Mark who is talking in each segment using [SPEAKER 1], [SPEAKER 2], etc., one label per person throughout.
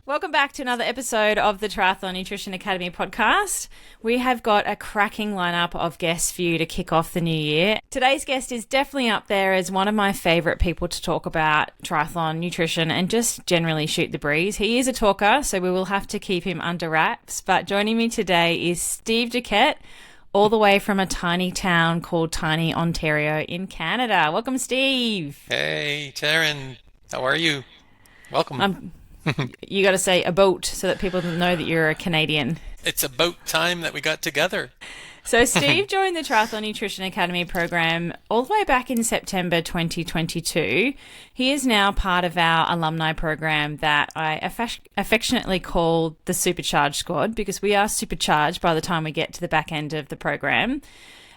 [SPEAKER 1] Welcome back to another episode of the Triathlon Nutrition Academy podcast. We have got a cracking lineup of guests for you to kick off the new year. Today's guest is definitely up there as one of my favourite people to talk about triathlon, nutrition, and just generally shoot the breeze. He is a talker, so we will have to keep him under wraps. But joining me today is Steve Duquette, all the way from a tiny town called Tiny, Ontario in Canada. Welcome, Steve.
[SPEAKER 2] Hey, Taryn. How are you? Welcome.
[SPEAKER 1] You got to say a boat so that people know that you're a Canadian.
[SPEAKER 2] It's about time that we got together.
[SPEAKER 1] So Steve joined the Triathlon Nutrition Academy program all the way back in September 2022. He is now part of our alumni program that I affectionately call the Supercharged Squad because we are supercharged by the time we get to the back end of the program.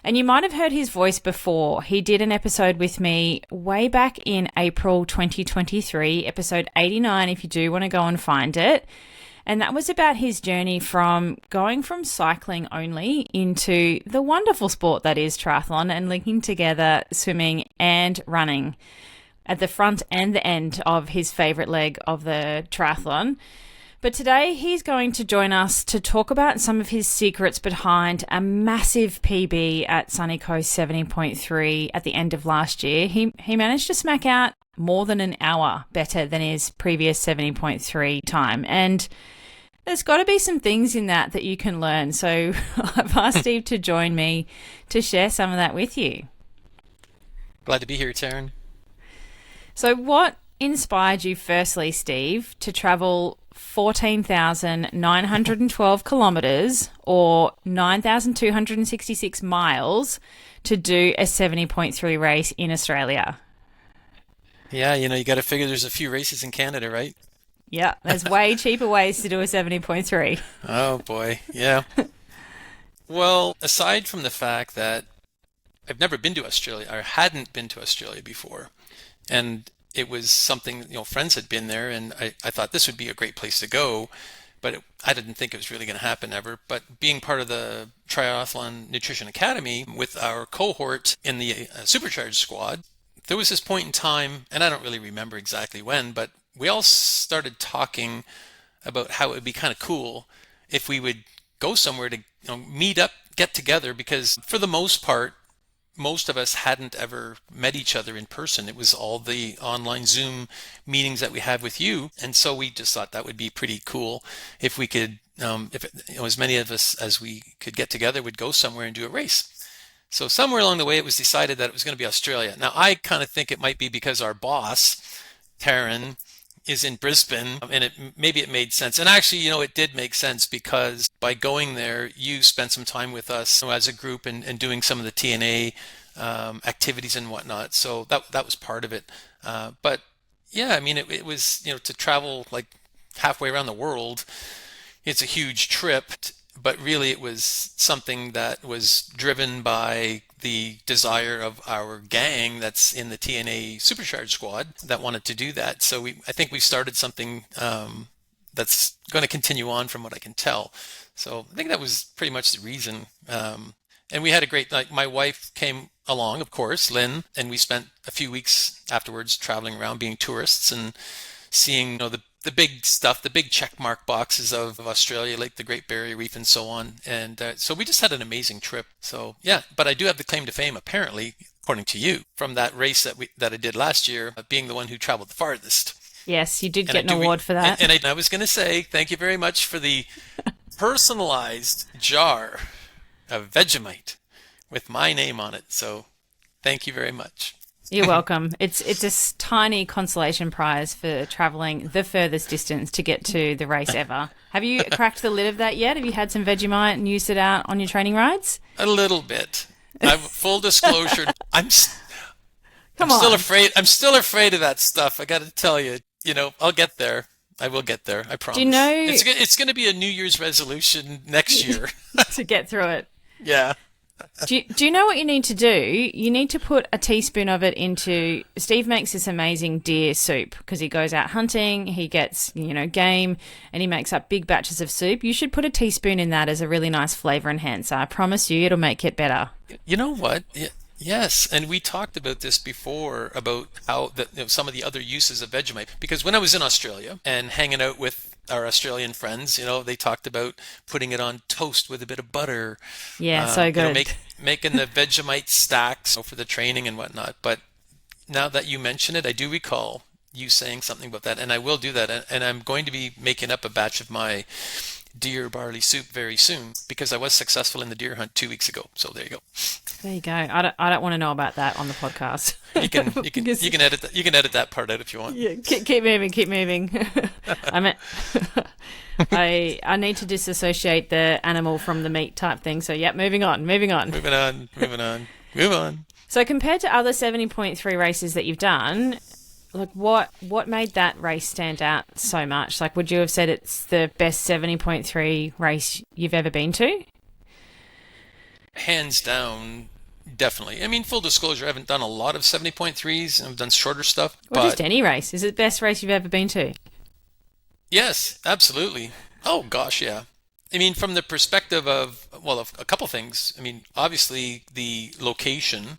[SPEAKER 1] And you might have heard his voice before. He did an episode with me way back in April 2023, episode 89, if you do want to go and find it. And that was about his journey from going from cycling only into the wonderful sport that is triathlon and linking together swimming and running at the front and the end of his favourite leg of the triathlon. But today he's going to join us to talk about some of his secrets behind a massive PB at Sunny Coast 70.3 at the end of last year. He managed to smack out more than an hour better than his previous 70.3 time. And there's got to be some things in that you can learn. So I've asked Steve to join me to share some of that with you.
[SPEAKER 2] Glad to be here, Taryn.
[SPEAKER 1] So what inspired you firstly, Steve, to travel 14,912 kilometres or 9,266 miles to do a 70.3 race in Australia?
[SPEAKER 2] Yeah, you got to figure there's a few races in Canada, right?
[SPEAKER 1] Yeah, there's way cheaper ways to do a 70.3.
[SPEAKER 2] Oh, boy. Yeah. Well, aside from the fact that I've never been to Australia, or hadn't been to Australia before, and it was something, friends had been there, and I thought this would be a great place to go, but I didn't think it was really going to happen ever. But being part of the Triathlon Nutrition Academy with our cohort in the Supercharged Squad, there was this point in time, and I don't really remember exactly when, but we all started talking about how it would be kind of cool if we would go somewhere to meet up, get together, because for the most part, most of us hadn't ever met each other in person. It was all the online Zoom meetings that we had with you. And so we just thought that would be pretty cool if we could, as many of us as we could get together would go somewhere and do a race. So somewhere along the way, it was decided that it was going to be Australia. Now, I kind of think it might be because our boss, Taryn, is in Brisbane, and maybe it made sense. And actually, it did make sense because by going there, you spent some time with us as a group and doing some of the TNA activities and whatnot. So that was part of it. But yeah, I mean, it was, to travel like halfway around the world, it's a huge trip. But really, it was something that was driven by the desire of our gang that's in the TNA Supercharged Squad that wanted to do that. So I think we started something that's going to continue on from what I can tell. So I think that was pretty much the reason. And we had a great, my wife came along, of course, Lynn, and we spent a few weeks afterwards traveling around being tourists and seeing, the big stuff, the big check mark boxes of Australia, like the Great Barrier Reef and so on. And so we just had an amazing trip. So yeah, but I do have the claim to fame, apparently, according to you, from that race that I did last year, being the one who traveled the farthest.
[SPEAKER 1] Yes, you did get an award for that.
[SPEAKER 2] And I was going to say, thank you very much for the personalized jar of Vegemite with my name on it. So thank you very much.
[SPEAKER 1] You're welcome. It's a tiny consolation prize for traveling the furthest distance to get to the race ever. Have you cracked the lid of that yet? Have you had some Vegemite and used it out on your training rides?
[SPEAKER 2] A little bit. Full disclosure, I'm
[SPEAKER 1] Come on.
[SPEAKER 2] still afraid. I'm still afraid of that stuff. I got to tell you, I'll get there. I will get there. I promise.
[SPEAKER 1] Do you know
[SPEAKER 2] it's going to be a New Year's resolution next year
[SPEAKER 1] to get through it?
[SPEAKER 2] Yeah.
[SPEAKER 1] Do you know what you need to do? You need to put a teaspoon of it into... Steve makes this amazing deer soup because he goes out hunting, he gets, game, and he makes up big batches of soup. You should put a teaspoon in that as a really nice flavour enhancer. I promise you it'll make it better.
[SPEAKER 2] You know what? Yes, and we talked about this before about how some of the other uses of Vegemite. Because when I was in Australia and hanging out with our Australian friends, they talked about putting it on toast with a bit of butter,
[SPEAKER 1] Yeah, so good.
[SPEAKER 2] making the Vegemite stacks for the training and whatnot. But now that you mention it, I do recall you saying something about that, and I will do that. And I'm going to be making up a batch of my deer barley soup very soon because I was successful in the deer hunt 2 weeks ago. So there you go.
[SPEAKER 1] There you go. I don't want to know about that on the podcast.
[SPEAKER 2] You can edit that part out if you want.
[SPEAKER 1] Yeah, keep moving, keep moving. I meant I need to disassociate the animal from the meat type thing. So yeah, moving on.
[SPEAKER 2] Moving on. Move on.
[SPEAKER 1] So compared to other 70.3 races that you've done, like what made that race stand out so much? Like, would you have said it's the best 70.3 race you've ever been to?
[SPEAKER 2] Hands down, definitely. I mean, full disclosure, I haven't done a lot of 70.3s. I've done shorter stuff.
[SPEAKER 1] Or
[SPEAKER 2] but
[SPEAKER 1] just any race. Is it the best race you've ever been to?
[SPEAKER 2] yes, absolutely. Oh gosh, yeah. I mean, from the perspective of, well, of a couple things. I mean, obviously the location,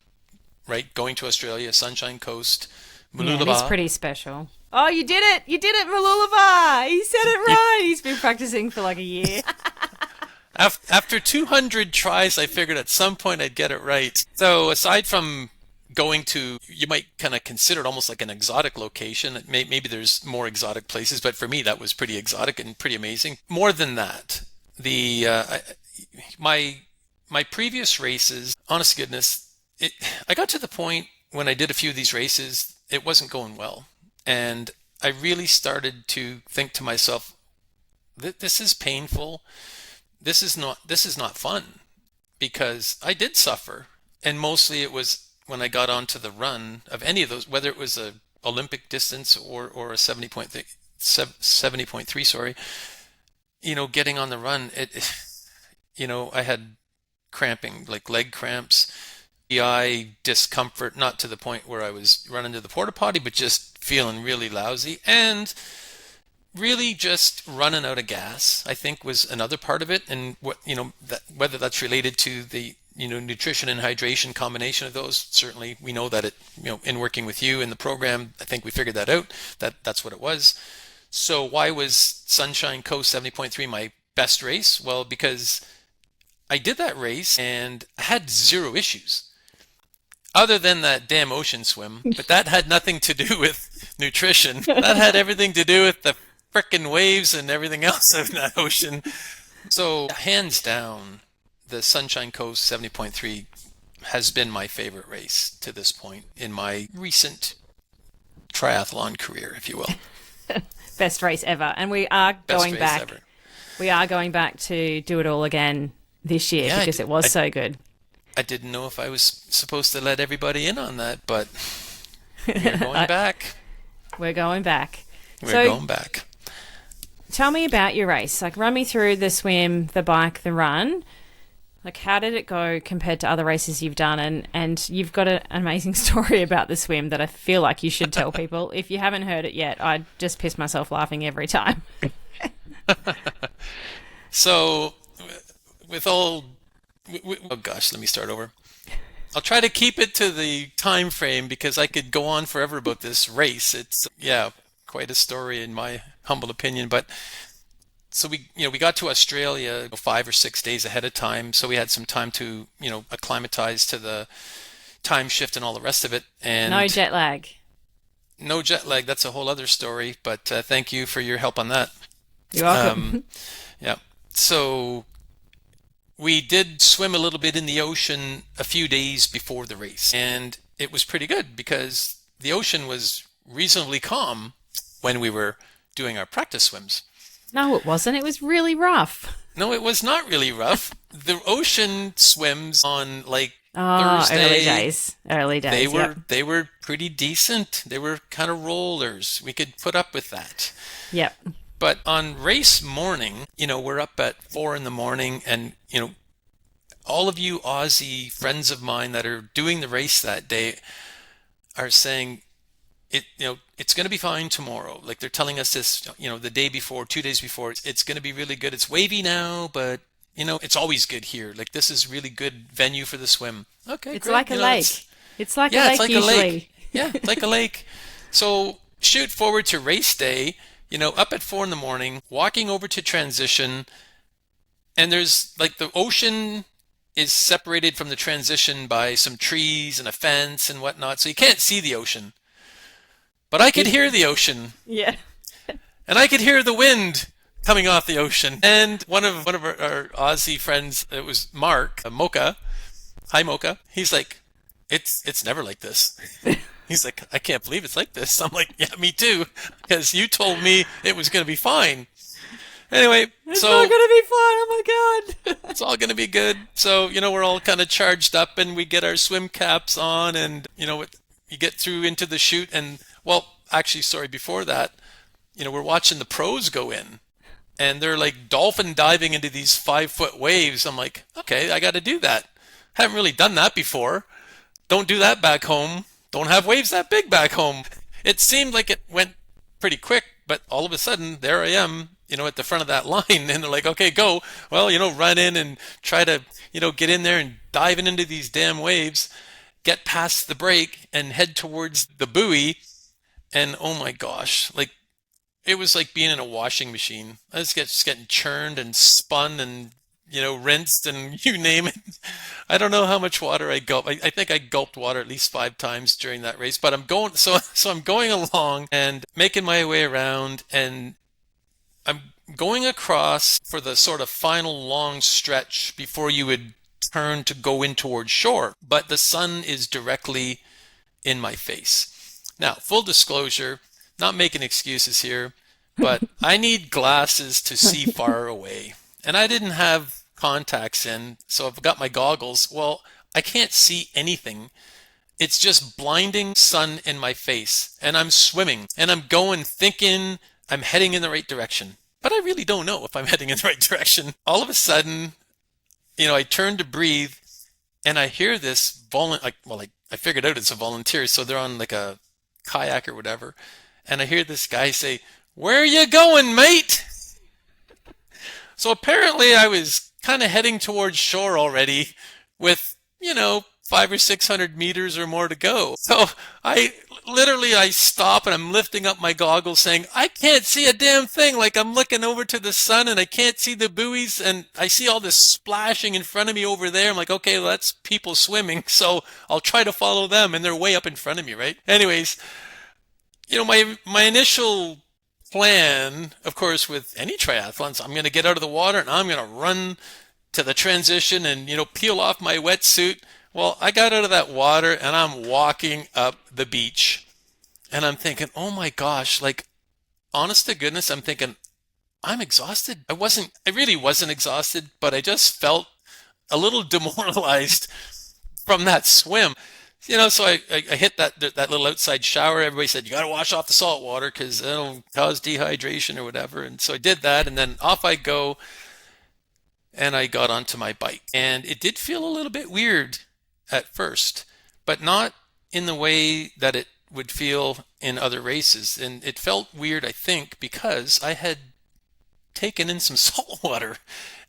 [SPEAKER 2] right? Going to Australia, Sunshine Coast,
[SPEAKER 1] Yeah, it is
[SPEAKER 2] Mooloolaba.
[SPEAKER 1] pretty special. Oh, you did it! You did it, Malulaba! He said it right! He's been practicing for like a year.
[SPEAKER 2] After 200 tries, I figured at some point I'd get it right. So aside from going to, you might kind of consider it almost like an exotic location. Maybe there's more exotic places, but for me that was pretty exotic and pretty amazing. More than that, my previous races, honest to goodness, I got to the point when I did a few of these races, it wasn't going well, and I really started to think to myself, this is painful. This is not fun, because I did suffer, and mostly it was when I got onto the run of any of those, whether it was a Olympic distance or a 70.3, sorry, getting on the run, I had cramping, like leg cramps, GI discomfort, not to the point where I was running to the porta potty, but just feeling really lousy, and really just running out of gas, I think, was another part of it. And whether that's related to the nutrition and hydration combination of those, certainly we know that in working with you in the program, I think we figured that out, that's what it was. So why was Sunshine Coast 70.3 my best race? Well, because I did that race and I had zero issues other than that damn ocean swim, but that had nothing to do with nutrition. That had everything to do with the frickin' waves and everything else in that ocean. So hands down, the Sunshine Coast 70.3 has been my favorite race to this point in my recent triathlon career, if you will.
[SPEAKER 1] Best race ever. And we are
[SPEAKER 2] Best
[SPEAKER 1] going
[SPEAKER 2] race
[SPEAKER 1] back.
[SPEAKER 2] ever.
[SPEAKER 1] We are going back to do it all again this year,
[SPEAKER 2] Yeah,
[SPEAKER 1] because it was so good.
[SPEAKER 2] I didn't know if I was supposed to let everybody in on that, but we're going back.
[SPEAKER 1] We're going back.
[SPEAKER 2] We're going back.
[SPEAKER 1] Tell me about your race. Like, run me through the swim, the bike, the run. Like, how did it go compared to other races you've done? And you've got an amazing story about the swim that I feel like you should tell people. If you haven't heard it yet, I just piss myself laughing every time.
[SPEAKER 2] So, with all... Oh gosh, let me start over. I'll try to keep it to the time frame because I could go on forever about this race. It's, yeah, quite a story in my humble opinion. But so we got to Australia 5 or 6 days ahead of time, so we had some time to acclimatize to the time shift and all the rest of it. And
[SPEAKER 1] No jet lag.
[SPEAKER 2] no jet lag. That's a whole other story. But thank you for your help on that.
[SPEAKER 1] You're welcome.
[SPEAKER 2] Yeah. So we did swim a little bit in the ocean a few days before the race, and it was pretty good because the ocean was reasonably calm when we were doing our practice swims.
[SPEAKER 1] No, it wasn't. It was really rough.
[SPEAKER 2] No, it was not really rough. The ocean swims on like
[SPEAKER 1] Oh,
[SPEAKER 2] Thursday.
[SPEAKER 1] early days. Early days.
[SPEAKER 2] They were pretty decent. They were kind of rollers. We could put up with that.
[SPEAKER 1] Yep.
[SPEAKER 2] But on race morning, we're up at 4 in the morning, and all of you Aussie friends of mine that are doing the race that day are saying it's going to be fine tomorrow. Like, they're telling us this, the day before, 2 days before, it's going to be really good. It's wavy now, but it's always good here. Like this is really good venue for the swim. Okay,
[SPEAKER 1] It's
[SPEAKER 2] great.
[SPEAKER 1] like a lake. It's like a
[SPEAKER 2] Yeah, it's
[SPEAKER 1] lake
[SPEAKER 2] like a lake.
[SPEAKER 1] usually.
[SPEAKER 2] Yeah, it's like a lake. So shoot forward to race day, up at 4 in the morning, walking over to transition, and there's like the ocean is separated from the transition by some trees and a fence and whatnot, so you can't see the ocean. But I could hear the ocean,
[SPEAKER 1] Yeah.
[SPEAKER 2] and I could hear the wind coming off the ocean. And one of our Aussie friends, it was Mark, Mocha. Hi, Mocha. He's like, it's never like this. He's like, I can't believe it's like this. I'm like, yeah, me too, because you told me it was going to be fine. Anyway,
[SPEAKER 1] It's
[SPEAKER 2] so
[SPEAKER 1] not gonna be fun. Oh my god.
[SPEAKER 2] it's all going to be good. So, we're all kind of charged up and we get our swim caps on and, you get through into the chute and, well, actually, sorry, before that, we're watching the pros go in and they're like dolphin diving into these 5-foot waves. I'm like, okay, I got to do that. Haven't really done that before. Don't do that back home. Don't have waves that big back home. It seemed like it went pretty quick, but all of a sudden, there I am, at the front of that line, and they're like, okay, go. Well, run in and try to, get in there and diving into these damn waves, get past the break and head towards the buoy. And oh my gosh, like it was like being in a washing machine. I was just getting churned and spun and rinsed and you name it. I don't know how much water I gulped. I think I gulped water at least 5 times during that race. But I'm going so I'm going along and making my way around, and I'm going across for the sort of final long stretch before you would turn to go in towards shore. But the sun is directly in my face. Now, full disclosure, not making excuses here, but I need glasses to see far away. And I didn't have contacts in, so I've got my goggles. Well, I can't see anything. It's just blinding sun in my face. And I'm swimming and I'm going thinking I'm heading in the right direction. But I really don't know if I'm heading in the right direction. All of a sudden, I turn to breathe and I hear this I figured out it's a volunteer, so they're on like a kayak or whatever. And I hear this guy say, "Where are you going, mate?" So apparently I was kind of heading towards shore already with, 500 or 600 meters or more to go. So I stop and I'm lifting up my goggles saying, I can't see a damn thing. Like I'm looking over to the sun and I can't see the buoys and I see all this splashing in front of me over there. I'm like, okay, well, that's people swimming. So I'll try to follow them and they're way up in front of me, right? Anyways, my initial plan, of course, with any triathlons, I'm going to get out of the water and I'm going to run to the transition and, peel off my wetsuit. Well, I got out of that water and I'm walking up the beach and I'm thinking, oh my gosh, like, honest to goodness, I'm thinking, I'm exhausted. I really wasn't exhausted, but I just felt a little demoralized from that swim. So I hit that little outside shower. Everybody said, you got to wash off the salt water because it'll cause dehydration or whatever. And so I did that. And then off I go. And I got onto my bike. And it did feel a little bit weird at first, but not in the way that it would feel in other races. And it felt weird, I think, because I had taken in some salt water.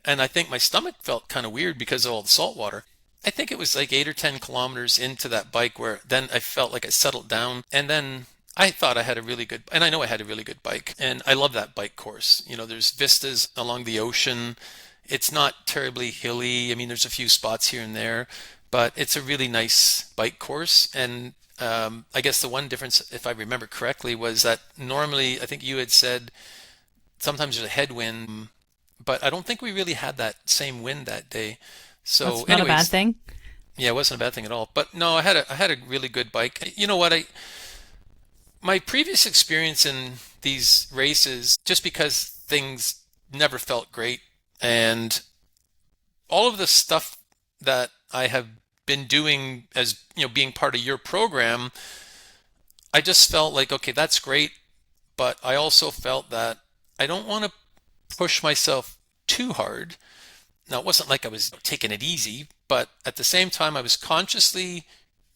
[SPEAKER 2] And I think my stomach felt kind of weird because of all the salt water. I think it was like 8 or 10 kilometers into that bike where then I felt like I settled down, and then I thought I had a really good, and I know I had a really good bike, and I love that bike course. There's vistas along the ocean. It's not terribly hilly. I mean, there's a few spots here and there, but it's a really nice bike course. And I guess the one difference, if I remember correctly, was that normally, I think you had said sometimes there's a headwind, but I don't think we really had that same wind that day. So
[SPEAKER 1] That's not a bad thing.
[SPEAKER 2] Yeah, it wasn't a bad thing at all. But no, I had a really good bike. You know what? My previous experience in these races, just because things never felt great, and all of the stuff that I have been doing as, being part of your program, I just felt like, okay, that's great, but I also felt that I don't want to push myself too hard. Now, it wasn't like I was taking it easy, but at the same time, I was consciously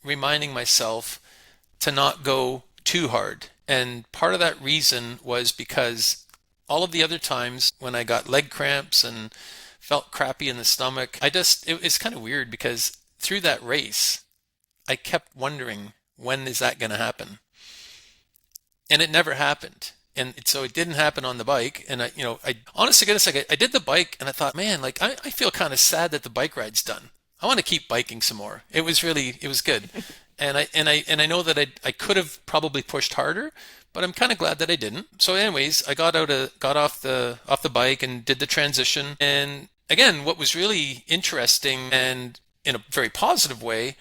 [SPEAKER 2] reminding myself to not go too hard. And part of that reason was because all of the other times when I got leg cramps and felt crappy in the stomach. It's kind of weird because through that race, I kept wondering, when is that going to happen? And it never happened. And so it didn't happen on the bike. And I honestly goodness, like I did the bike and I thought, man, like I feel kind of sad that the bike ride's done. I want to keep biking some more. It was good. And I know that I could have probably pushed harder, but I'm kind of glad that I didn't. So anyways, I got off the bike and did the transition. And again, what was really interesting and in a very positive way,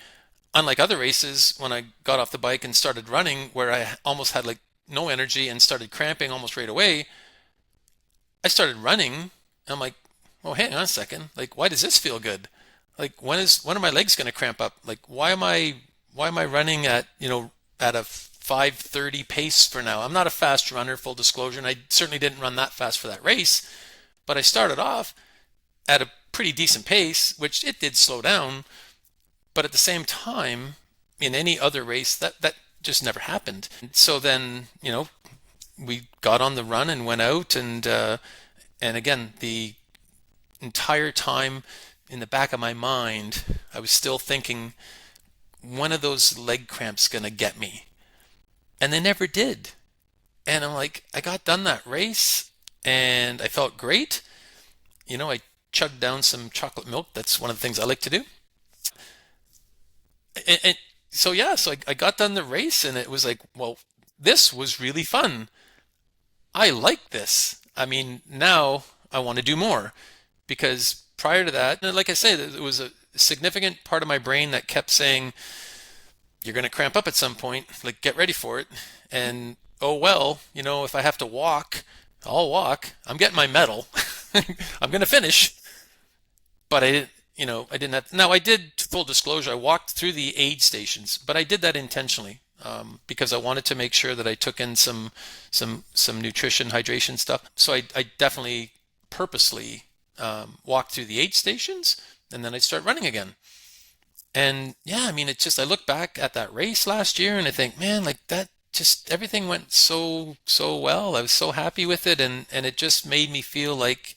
[SPEAKER 2] unlike other races, when I got off the bike and started running, where I almost had like no energy and started cramping almost right away, I started running. And I'm like, oh, hang on a second. Like, why does this feel good? Like, when are my legs going to cramp up? Like, why am I running at a 5:30 pace for now? I'm not a fast runner, full disclosure, and I certainly didn't run that fast for that race. But I started off at a pretty decent pace, which it did slow down. But at the same time, in any other race, that just never happened. So then, we got on the run and went out, and again, the entire time in the back of my mind, I was still thinking, when are those leg cramps gonna get me? And they never did. And I'm like, I got done that race, and I felt great. I chugged down some chocolate milk. That's one of the things I like to do. And so yeah, so I got done the race, and it was like, well, this was really fun. I like this. I mean, now I want to do more, because prior to that, and like I say, there was a significant part of my brain that kept saying, you're going to cramp up at some point, like get ready for it. And oh well, if I have to walk, I'll walk. I'm getting my medal. I'm going to finish. But I didn't have. Now I did, full disclosure, I walked through the aid stations, but I did that intentionally, because I wanted to make sure that I took in some nutrition, hydration stuff. So I definitely purposely walked through the aid stations, and then I'd start running again. And yeah, I mean, I look back at that race last year and I think, man, like that, just everything went so well. I was so happy with it, and it just made me feel like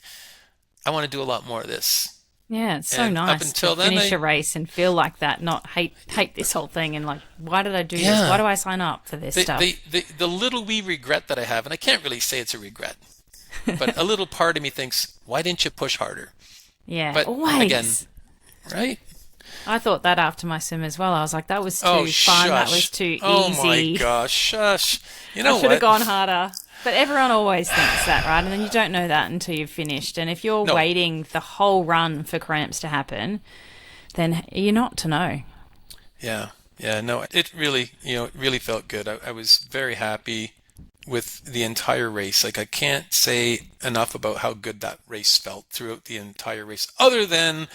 [SPEAKER 2] I want to do a lot more of this.
[SPEAKER 1] Yeah, it's so
[SPEAKER 2] And up
[SPEAKER 1] nice to
[SPEAKER 2] until then,
[SPEAKER 1] finish a race and feel like that, not hate this whole thing and like, why did I do this?
[SPEAKER 2] yeah,
[SPEAKER 1] Why do I sign up for this stuff?
[SPEAKER 2] the little wee regret that I have, and I can't really say it's a regret, but a little part of me thinks, why didn't you push harder?
[SPEAKER 1] Yeah,
[SPEAKER 2] But again,
[SPEAKER 1] always.
[SPEAKER 2] right?
[SPEAKER 1] I thought that after my swim as well. I was like, that was
[SPEAKER 2] Oh,
[SPEAKER 1] too fun. That was
[SPEAKER 2] shush.
[SPEAKER 1] too
[SPEAKER 2] Oh my
[SPEAKER 1] easy.
[SPEAKER 2] gosh, shush. You
[SPEAKER 1] I
[SPEAKER 2] know
[SPEAKER 1] should have
[SPEAKER 2] what?
[SPEAKER 1] gone harder. But everyone always thinks that, right? And then you don't know that until you've finished. And if you're
[SPEAKER 2] No.
[SPEAKER 1] waiting the whole run for cramps to happen, then you're not to know.
[SPEAKER 2] Yeah. Yeah, no, it really, it really felt good. I was very happy with the entire race. Like, I can't say enough about how good that race felt throughout the entire race, other than,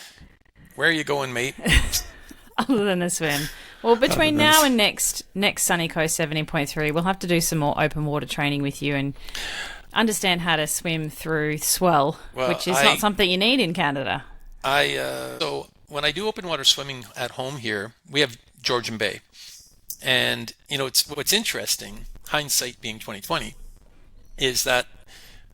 [SPEAKER 2] where are you going, mate?
[SPEAKER 1] Other than the swim. Well,
[SPEAKER 2] Other
[SPEAKER 1] between
[SPEAKER 2] than
[SPEAKER 1] now and next Sunny Coast 70.3, we'll have to do some more open water training with you and understand how to swim through swell,
[SPEAKER 2] Well,
[SPEAKER 1] which is not something you need in Canada.
[SPEAKER 2] so when I do open water swimming at home here, we have Georgian Bay. And, it's what's interesting, hindsight being 2020, is that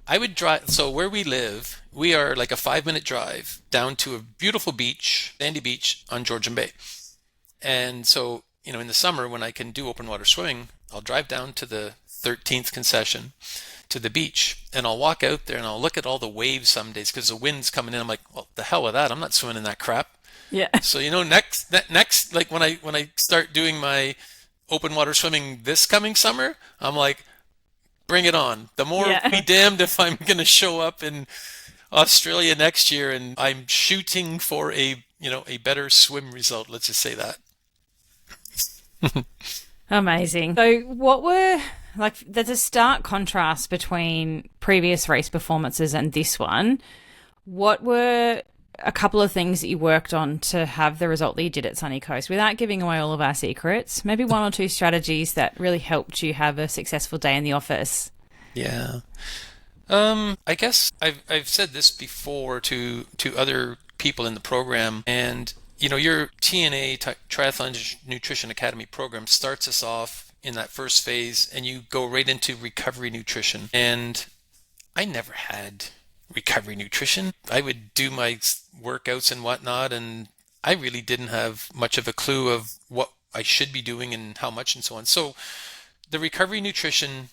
[SPEAKER 2] I would drive. So where we live, we are like a 5-minute drive down to a beautiful beach, sandy beach on Georgian Bay. And so, in the summer when I can do open water swimming, I'll drive down to the 13th concession to the beach, and I'll walk out there and I'll look at all the waves some days because the wind's coming in. I'm like, well, the hell with that. I'm not swimming in that crap.
[SPEAKER 1] Yeah.
[SPEAKER 2] So, next, like when I start doing my open water swimming this coming summer, I'm like, bring it on. The more
[SPEAKER 1] Yeah.
[SPEAKER 2] be damned if I'm going to show up in Australia next year and I'm shooting for a better swim result. Let's just say that.
[SPEAKER 1] Amazing. So, what were there's a stark contrast between previous race performances and this one. What were a couple of things that you worked on to have the result that you did at Sunny Coast without giving away all of our secrets? Maybe one or two strategies that really helped you have a successful day in the office.
[SPEAKER 2] Yeah. I guess I've said this before to other people in the program, and your TNA Triathlon Nutrition Academy program starts us off in that first phase, and you go right into recovery nutrition. And I never had recovery nutrition. I would do my workouts and whatnot, and I really didn't have much of a clue of what I should be doing and how much and so on. So the recovery nutrition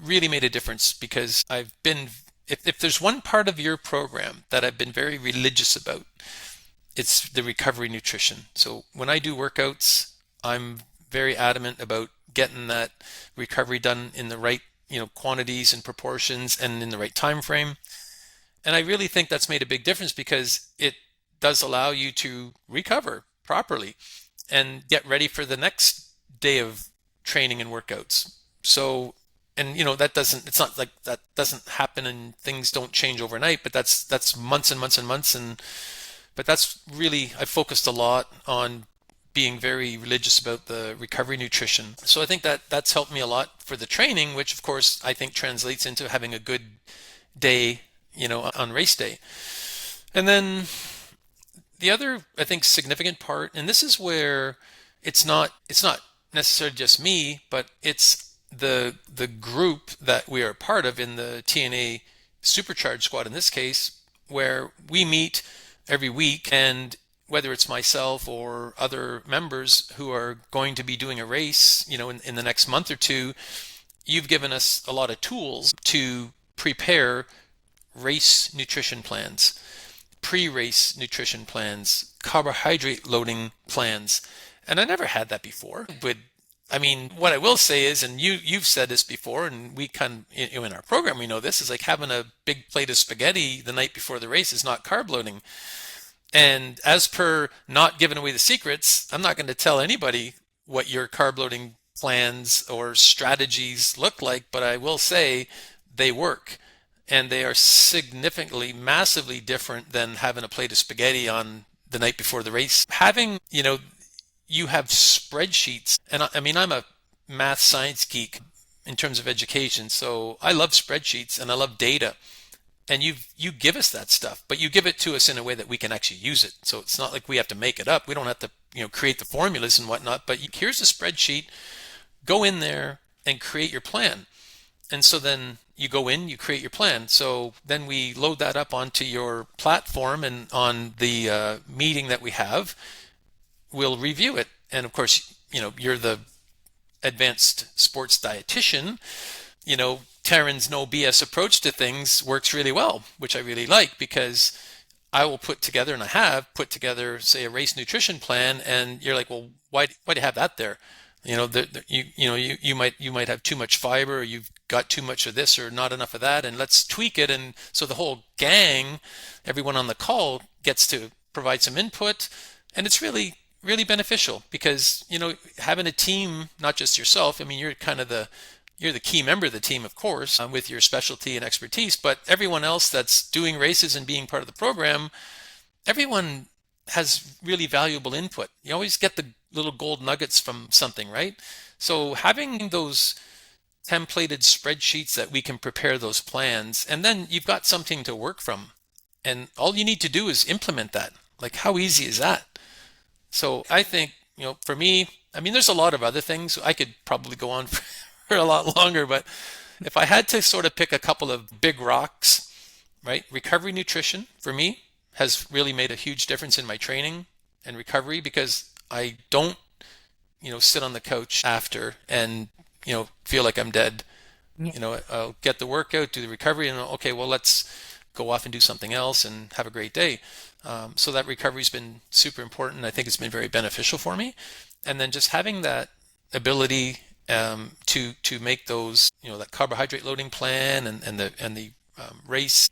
[SPEAKER 2] really made a difference because if there's one part of your program that I've been very religious about, it's the recovery nutrition. So when I do workouts, I'm very adamant about getting that recovery done in the right, quantities and proportions and in the right time frame. And I really think that's made a big difference because it does allow you to recover properly and get ready for the next day of training and workouts. So, and it's not like that doesn't happen and things don't change overnight, but that's months and months and months. But that's really, I focused a lot on being very religious about the recovery nutrition. So I think that that's helped me a lot for the training, which of course I think translates into having a good day, on race day. And then the other, I think, significant part, and this is where it's not necessarily just me, but it's the group that we are part of in the TNA Supercharged Squad in this case, where we meet every week, and whether it's myself or other members who are going to be doing a race, in the next month or two, you've given us a lot of tools to prepare race nutrition plans, pre-race nutrition plans, carbohydrate loading plans. And I never had that before. But I mean, what I will say is, and you've said this before, and we in our program we know this, is like having a big plate of spaghetti the night before the race is not carb loading. And as per not giving away the secrets, I'm not going to tell anybody what your carb loading plans or strategies look like, but I will say they work. And they are significantly, massively different than having a plate of spaghetti on the night before the race. Having, you have spreadsheets, and I mean, I'm a math science geek in terms of education, so I love spreadsheets and I love data. And you give us that stuff, but you give it to us in a way that we can actually use it. So it's not like we have to make it up. We don't have to, create the formulas and whatnot, but here's a spreadsheet, go in there and create your plan. And so then you go in, you create your plan. So then we load that up onto your platform, and on the meeting that we have, we'll review it. And of course, you're the advanced sports dietitian. Taryn's no BS approach to things works really well, which I really like, because I will put together, and I have put together, say, a race nutrition plan, and you're like, well, why do you have that there? You might have too much fiber, or you've got too much of this or not enough of that, and let's tweak it. And so the whole gang, everyone on the call, gets to provide some input, and it's really, really beneficial because having a team, not just yourself. I mean, you're the key member of the team, of course, with your specialty and expertise, but everyone else that's doing races and being part of the program, everyone has really valuable input. You always get the little gold nuggets from something, right? So having those templated spreadsheets that we can prepare those plans, and then you've got something to work from, and all you need to do is implement that. Like, how easy is that? So I think, for me, I mean, there's a lot of other things. I could probably go on for a lot longer, but if I had to sort of pick a couple of big rocks, right? Recovery nutrition for me has really made a huge difference in my training and recovery, because I don't, sit on the couch after and, feel like I'm dead.
[SPEAKER 1] Yeah.
[SPEAKER 2] I'll get the workout, do the recovery, and okay, well, let's go off and do something else and have a great day. So that recovery's been super important. I think it's been very beneficial for me. And then just having that ability to make those, that carbohydrate loading plan and the race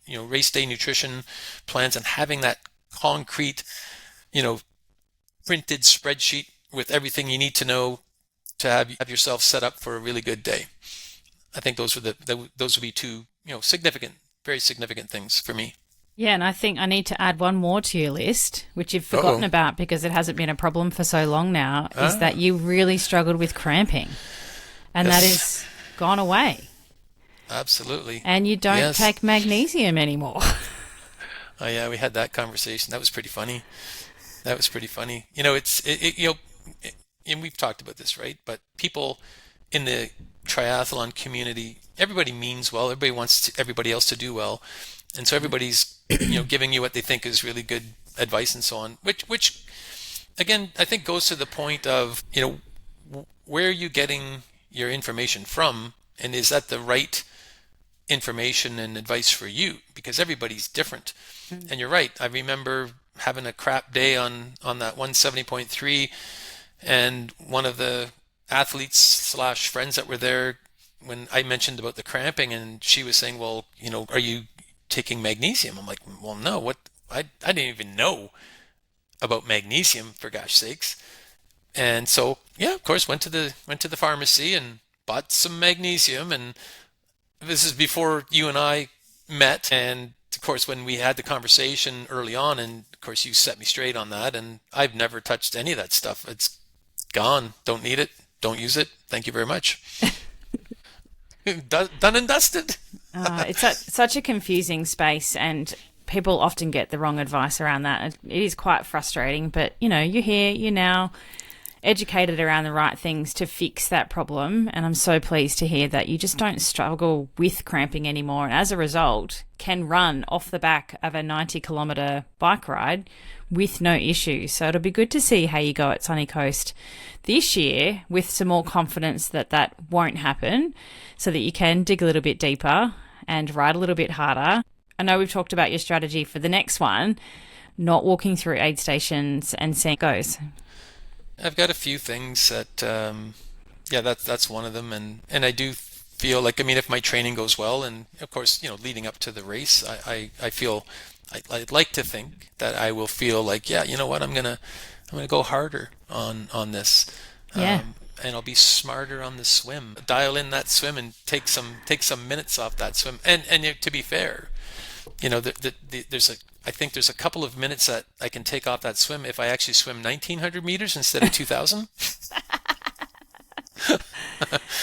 [SPEAKER 2] day nutrition plans, and having that concrete, printed spreadsheet with everything you need to know to have yourself set up for a really good day. I think those would be two, significant, very significant things for me.
[SPEAKER 1] Yeah, and I think I need to add one more to your list, which you've forgotten about because it hasn't been a problem for so long now, is that you really struggled with cramping. And
[SPEAKER 2] Yes.
[SPEAKER 1] that is gone away.
[SPEAKER 2] Absolutely.
[SPEAKER 1] And you don't
[SPEAKER 2] Yes.
[SPEAKER 1] take magnesium anymore.
[SPEAKER 2] Oh yeah, we had that conversation. That was pretty funny. That was pretty funny. And we've talked about this, right? But people in the triathlon community, everybody means well. Everybody wants everybody else to do well. And so everybody's, giving you what they think is really good advice and so on, which again, I think goes to the point of, where are you getting your information from? And is that the right information and advice for you? Because everybody's different. And you're right. I remember having a crap day on that 170.3, and one of the athletes slash friends that were there, when I mentioned about the cramping, and she was saying, well, are you taking magnesium? I'm like, well, no, what? I didn't even know about magnesium, for gosh sakes. And so, yeah, of course, went to the pharmacy and bought some magnesium. And this is before you and I met. And of course, when we had the conversation early on, and of course, you set me straight on that. And I've never touched any of that stuff. It's gone. Don't need it. Don't use it. Thank you very much. Done and dusted.
[SPEAKER 1] It's such a confusing space, and people often get the wrong advice around that. It is quite frustrating, but you're here, you're now educated around the right things to fix that problem, and I'm so pleased to hear that you just don't struggle with cramping anymore, and as a result can run off the back of a 90-kilometre bike ride with no issues. So it'll be good to see how you go at Sunny Coast this year with some more confidence that won't happen, so that you can dig a little bit deeper and ride a little bit harder. I know we've talked about your strategy for the next one, not walking through aid stations and seeing how it goes.
[SPEAKER 2] I've got a few things that, that's one of them. And I do feel like, if my training goes well, and of course, leading up to the race, I feel, I'd like to think that I will feel like, yeah, you know what, I'm gonna go harder on this.
[SPEAKER 1] Yeah.
[SPEAKER 2] And I'll be smarter on the swim. Dial in that swim and take some minutes off that swim. And to be fair, I think there's a couple of minutes that I can take off that swim if I actually swim 1,900 meters instead of 2,000.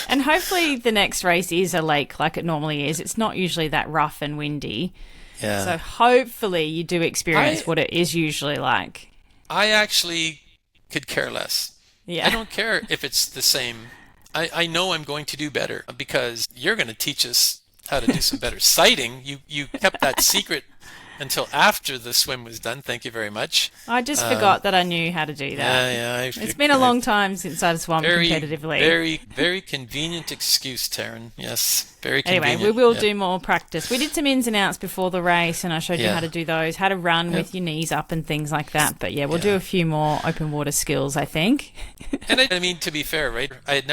[SPEAKER 1] And hopefully the next race is a lake like it normally is. It's not usually that rough and windy.
[SPEAKER 2] Yeah.
[SPEAKER 1] So hopefully you do experience what it is usually like.
[SPEAKER 2] I actually could care less.
[SPEAKER 1] Yeah.
[SPEAKER 2] I don't care if it's the same. I know I'm going to do better because you're going to teach us how to do some better sighting. You kept that secret until after the swim was done. Thank you very much.
[SPEAKER 1] I just forgot that I knew how to do that.
[SPEAKER 2] Yeah.
[SPEAKER 1] It's been a long time since I've swum competitively.
[SPEAKER 2] Very, very convenient excuse, Taryn. Yes, very convenient.
[SPEAKER 1] Anyway, we will do more practice. We did some ins and outs before the race, and I showed you how to do those, how to run with your knees up and things like that. But we'll do a few more open water skills, I think.
[SPEAKER 2] And to be fair, right? I've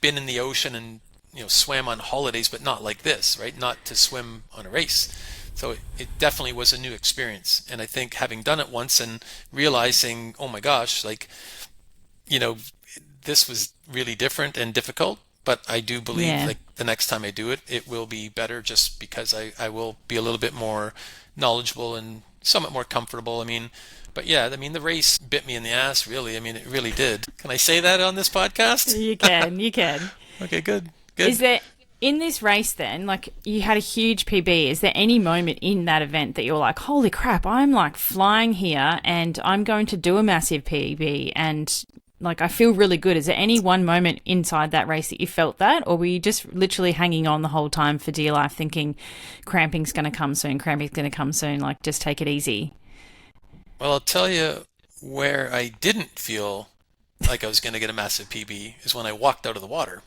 [SPEAKER 2] been in the ocean and swam on holidays, but not like this, right? Not to swim on a race. So it definitely was a new experience. And I think having done it once and realizing, oh my gosh, this was really different and difficult, but I do believe the next time I do it, it will be better just because I will be a little bit more knowledgeable and somewhat more comfortable. But the race bit me in the ass, really. It really did. Can I say that on this podcast?
[SPEAKER 1] You can.
[SPEAKER 2] Okay, good.
[SPEAKER 1] Is there, in this race then, you had a huge PB, is there any moment in that event that you're like, holy crap, I'm flying here and I'm going to do a massive PB and I feel really good? Is there any one moment inside that race that you felt that, or were you just literally hanging on the whole time for dear life thinking cramping's going to come soon, just take it easy?
[SPEAKER 2] Well, I'll tell you where I didn't feel like I was going to get a massive PB is when I walked out of the water.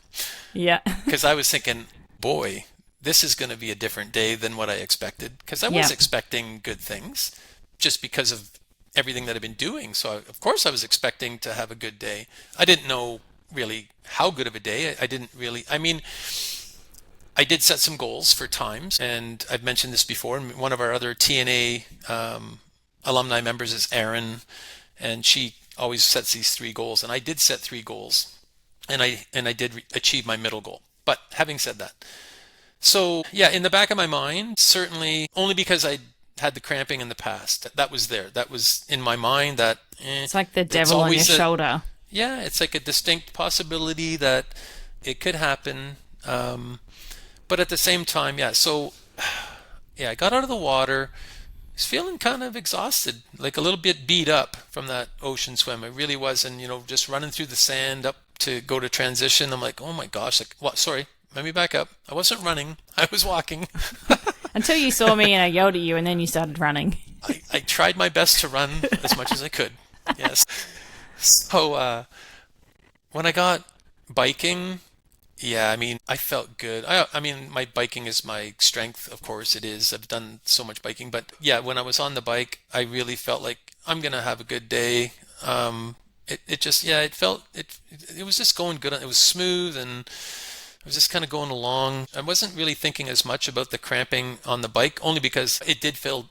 [SPEAKER 1] Yeah.
[SPEAKER 2] Because I was thinking, boy, this is going to be a different day than what I expected. Because I was expecting good things just because of everything that I've been doing. So, of course, I was expecting to have a good day. I didn't know really how good of a day. I didn't really, I did set some goals for times. And I've mentioned this before. And one of our other TNA alumni members is Erin. And she always sets these 3 goals. And I did set 3 goals. And I did achieve my middle goal. But having said that, so in the back of my mind, certainly only because I had the cramping in the past, that was there. That was in my mind that
[SPEAKER 1] it's like the devil on your shoulder.
[SPEAKER 2] Yeah, it's like a distinct possibility that it could happen. But at the same time, so I got out of the water. I was feeling kind of exhausted, like a little bit beat up from that ocean swim. I really was, and just running through the sand up to go to transition. I'm like, oh my gosh, sorry, let me back up. I wasn't running, I was walking.
[SPEAKER 1] Until you saw me and I yelled at you and then you started running.
[SPEAKER 2] I tried my best to run as much as I could. Yes. So when I got biking, yeah, I mean, I felt good. I mean, my biking is my strength, of course it is. I've done so much biking, but yeah, when I was on the bike, I really felt like I'm gonna have a good day. It just, yeah, it was just going good. It was smooth and I was just kind of going along. I wasn't really thinking as much about the cramping on the bike, only because it did feel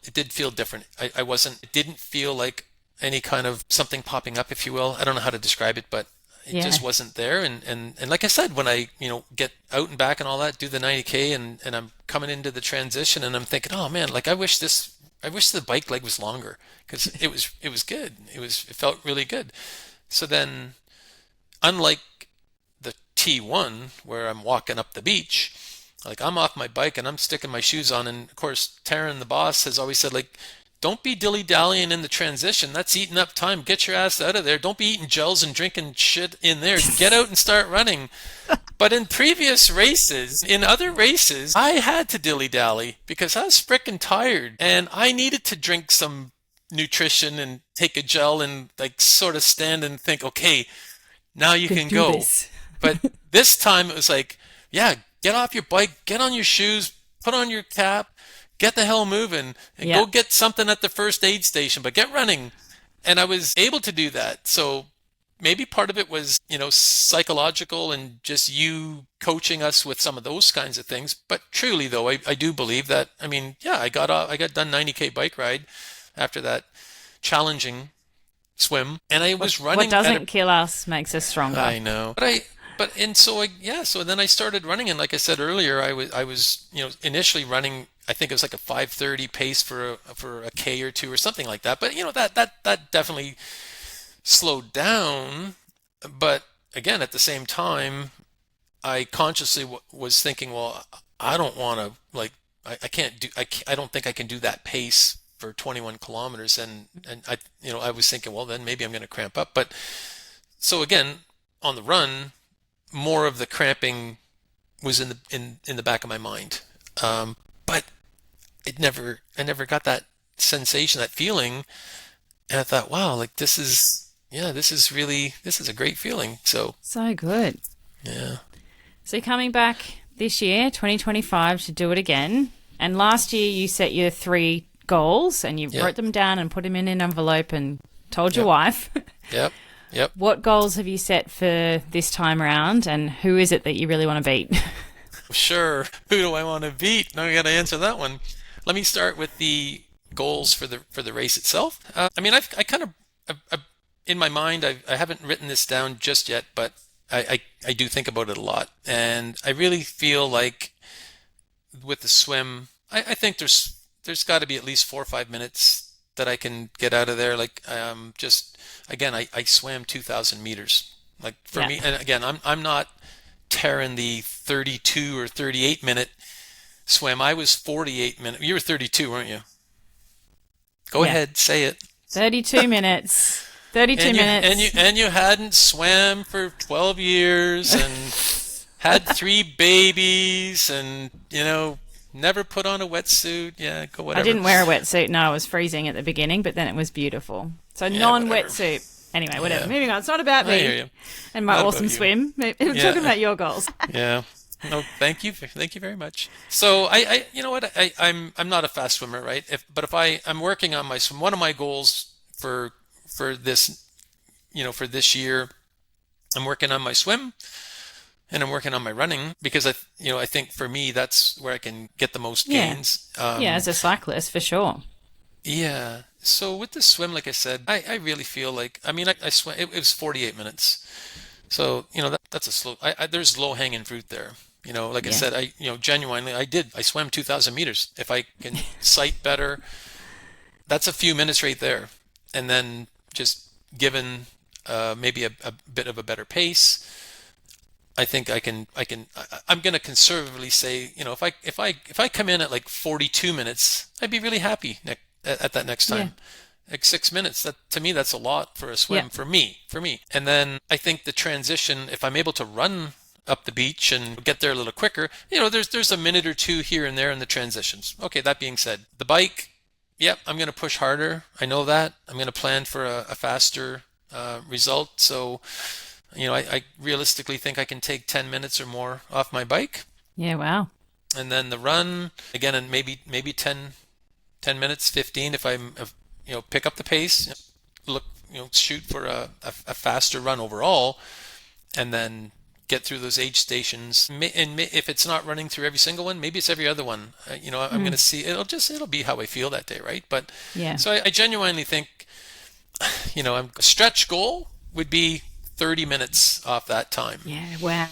[SPEAKER 2] different. It didn't feel like any kind of something popping up, if you will. I don't know how to describe it, but it
[SPEAKER 1] Yeah.
[SPEAKER 2] just wasn't there. And like I said, when I, get out and back and all that, do the 90K and I'm coming into the transition and I'm thinking, oh man, like I wish the bike leg was longer because it was good. It felt really good. So then, unlike the T1 where I'm walking up the beach, like I'm off my bike and I'm sticking my shoes on. And of course, Taryn, the boss, has always said, like, don't be dilly-dallying in the transition. That's eating up time. Get your ass out of there. Don't be eating gels and drinking shit in there. Get out and start running. But in previous races, in other races, I had to dilly-dally because I was frickin' tired and I needed to drink some nutrition and take a gel and like sort of stand and think, okay, now you
[SPEAKER 1] Could
[SPEAKER 2] can
[SPEAKER 1] do
[SPEAKER 2] go.
[SPEAKER 1] this.
[SPEAKER 2] But this time it was like, yeah, get off your bike, get on your shoes, put on your cap, get the hell moving, and go
[SPEAKER 1] Yep.
[SPEAKER 2] get something at the first aid station, but get running. And I was able to do that. So maybe part of it was, psychological and just you coaching us with some of those kinds of things. But truly, though, I do believe that, I mean, yeah, I got done 90K bike ride after that challenging swim, and I was
[SPEAKER 1] What
[SPEAKER 2] running at a
[SPEAKER 1] doesn't kill us makes us stronger.
[SPEAKER 2] I know. And so yeah, so then I started running and like I said earlier, I was, initially running, I think it was like a 5:30 pace for a K or two or something like that. But that definitely slowed down. But again, at the same time, I consciously was thinking, well, I don't want to like I can't do I don't think I can do that pace for 21 kilometers and I was thinking, well, then maybe I'm going to cramp up. But so again, on the run, more of the cramping was in the back of my mind. But I never got that sensation, that feeling, and I thought, wow, like this is a great feeling. So
[SPEAKER 1] So good.
[SPEAKER 2] yeah,
[SPEAKER 1] So you're coming back this year, 2025, to do it again. And last year you set your 3 goals and you
[SPEAKER 2] yeah,
[SPEAKER 1] wrote them down and put them in an envelope and told your
[SPEAKER 2] yep,
[SPEAKER 1] wife.
[SPEAKER 2] yep, yep.
[SPEAKER 1] What goals have you set for this time around and who is it that you really want to beat?
[SPEAKER 2] Sure. Who do I want to beat? Now I got to answer that one. Let me start with the goals for the race itself. I mean, I kind of in my mind, I haven't written this down just yet, but I do think about it a lot, and I really feel like with the swim, I think there's got to be at least 4 or 5 minutes that I can get out of there. Like just again, I swam 2,000 meters. Like for
[SPEAKER 1] Yeah.
[SPEAKER 2] me, and again, I'm not tearing the 32 or 38 minute swim. I was 48 minutes. You were 32, weren't you? Go
[SPEAKER 1] Yeah.
[SPEAKER 2] ahead, say it.
[SPEAKER 1] 32 minutes. 32
[SPEAKER 2] And
[SPEAKER 1] minutes.
[SPEAKER 2] you hadn't swam for 12 years and had 3 babies and never put on a wetsuit. Yeah, go
[SPEAKER 1] I
[SPEAKER 2] whatever.
[SPEAKER 1] didn't wear a wetsuit. No, I was freezing at the beginning, but then it was beautiful. So
[SPEAKER 2] Yeah, whatever.
[SPEAKER 1] non-wetsuit. Anyway, whatever.
[SPEAKER 2] Yeah,
[SPEAKER 1] Moving on. It's not about
[SPEAKER 2] I hear
[SPEAKER 1] me
[SPEAKER 2] you.
[SPEAKER 1] and my
[SPEAKER 2] Not
[SPEAKER 1] awesome
[SPEAKER 2] about you.
[SPEAKER 1] swim. I'm talking
[SPEAKER 2] Yeah,
[SPEAKER 1] about your goals.
[SPEAKER 2] yeah. No, thank you very much. So you know what, I'm not a fast swimmer, right? But if I'm working on my swim, one of my goals for this, for this year, I'm working on my swim and I'm working on my running because I think for me that's where I can get the most
[SPEAKER 1] Yeah.
[SPEAKER 2] gains.
[SPEAKER 1] Yeah, as a cyclist, for sure.
[SPEAKER 2] Yeah. So with the swim, like I said, I really feel like, I mean, I swam, it was 48 minutes. So, that's a slow, there's low hanging fruit there. Like I
[SPEAKER 1] Yeah.
[SPEAKER 2] said, genuinely, I swam 2,000 meters. If I can sight better, that's a few minutes right there. And then just given maybe a bit of a better pace, I think I'm going to conservatively say, if I come in at like 42 minutes, I'd be really happy at that next
[SPEAKER 1] Yeah.
[SPEAKER 2] time. Like 6 minutes, that to me that's a lot for a
[SPEAKER 1] Yeah.
[SPEAKER 2] swim for me. And then I think the transition, if I'm able to run up the beach and get there a little quicker. You know, there's a minute or two here and there in the transitions. Okay, that being said, the bike, yep, I'm going to push harder. I know that. I'm going to plan for a faster result. So, you know, I realistically think I can take 10 minutes or more off my bike.
[SPEAKER 1] Yeah, wow.
[SPEAKER 2] And then the run, again, and maybe 10 minutes, 15 if you know, pick up the pace, look, you know, shoot for a faster run overall, and then get through those aid stations. And if it's not running through every single one, maybe it's every other one. You know, I'm going to see, it'll be how I feel that day, right? But
[SPEAKER 1] Yeah.
[SPEAKER 2] so I genuinely think, you know, a stretch goal would be 30 minutes off that time.
[SPEAKER 1] Yeah, wow.